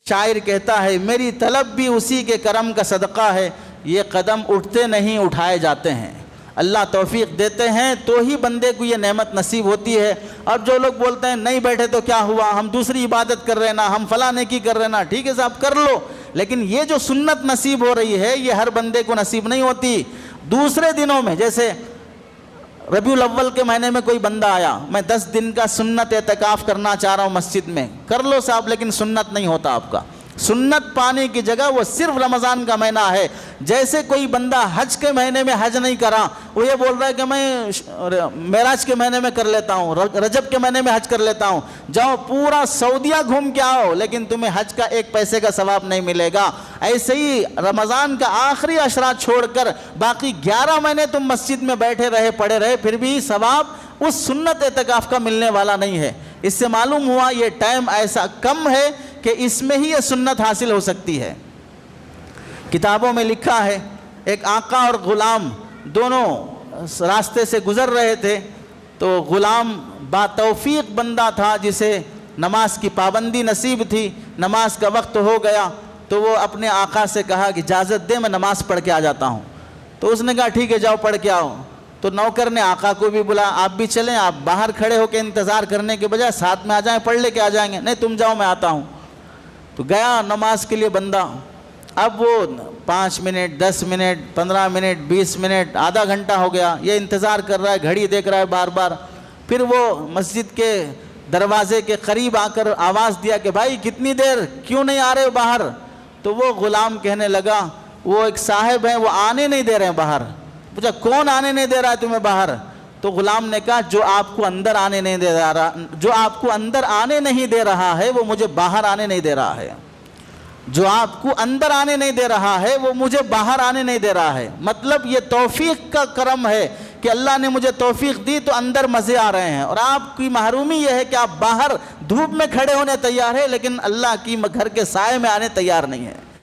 شاعر کہتا ہے میری طلب بھی اسی کے کرم کا صدقہ ہے، یہ قدم اٹھتے نہیں اٹھائے جاتے ہیں۔ اللہ توفیق دیتے ہیں تو ہی بندے کو یہ نعمت نصیب ہوتی ہے۔ اب جو لوگ بولتے ہیں نہیں بیٹھے تو کیا ہوا، ہم دوسری عبادت کر رہے ہیں نا، ہم فلاں نیکی کر رہے ہیں نا، ٹھیک ہے صاحب کر لو، لیکن یہ جو سنت نصیب ہو رہی ہے یہ ہر بندے کو نصیب نہیں ہوتی۔ دوسرے دنوں میں جیسے ربیع الاول کے مہینے میں کوئی بندہ آیا، میں 10 دن کا سنت اعتکاف کرنا چاہ رہا ہوں مسجد میں، کر لو صاحب، لیکن سنت نہیں ہوتا آپ کا۔ سنت پانے کی جگہ وہ صرف رمضان کا مہینہ ہے۔ جیسے کوئی بندہ حج کے مہینے میں حج نہیں کرا، وہ یہ بول رہا ہے کہ میں معراج کے مہینے میں کر لیتا ہوں، رجب کے مہینے میں حج کر لیتا ہوں، جاؤ پورا سعودیہ گھوم کے آؤ، لیکن تمہیں حج کا 1 پیسے کا ثواب نہیں ملے گا۔ ایسے ہی رمضان کا آخری عشرہ چھوڑ کر باقی 11 مہینے تم مسجد میں بیٹھے رہے پڑے رہے، پھر بھی ثواب اس سنت اعتکاف کا ملنے والا نہیں ہے۔ اس سے معلوم ہوا یہ ٹائم ایسا کم ہے کہ اس میں ہی یہ سنت حاصل ہو سکتی ہے۔ کتابوں میں لکھا ہے ایک آقا اور غلام دونوں راستے سے گزر رہے تھے، تو غلام با توفیق بندہ تھا جسے نماز کی پابندی نصیب تھی، نماز کا وقت ہو گیا تو وہ اپنے آقا سے کہا کہ اجازت دے میں نماز پڑھ کے آ جاتا ہوں۔ تو اس نے کہا ٹھیک ہے جاؤ پڑھ کے آؤ۔ تو نوکر نے آقا کو بھی بلا، آپ بھی چلیں، آپ باہر کھڑے ہو کے انتظار کرنے کے بجائے ساتھ میں آ جائیں، پڑھ لے کے آ جائیں گے۔ نہیں تم جاؤ میں آتا ہوں۔ تو گیا نماز کے لیے بندہ، اب وہ 5 منٹ 10 منٹ 15 منٹ 20 منٹ آدھا گھنٹہ ہو گیا، یہ انتظار کر رہا ہے، گھڑی دیکھ رہا ہے بار بار۔ پھر وہ مسجد کے دروازے کے قریب آ کر آواز دیا کہ بھائی کتنی دیر، کیوں نہیں آ رہے ہو باہر؟ تو وہ غلام کہنے لگا، وہ ایک صاحب ہیں وہ آنے نہیں دے رہے ہیں باہر۔ پوچھا کون آنے نہیں دے رہا ہے تمہیں باہر؟ تو غلام نے کہا جو آپ کو اندر آنے نہیں دے رہا، جو آپ کو اندر آنے نہیں دے رہا ہے وہ مجھے باہر آنے نہیں دے رہا ہے، جو آپ کو اندر آنے نہیں دے رہا ہے وہ مجھے باہر آنے نہیں دے رہا ہے۔ مطلب یہ توفیق کا کرم ہے کہ اللہ نے مجھے توفیق دی تو اندر مزے آ رہے ہیں، اور آپ کی محرومی یہ ہے کہ آپ باہر دھوپ میں کھڑے ہونے تیار ہیں لیکن اللہ کی گھر کے سائے میں آنے تیار نہیں ہیں۔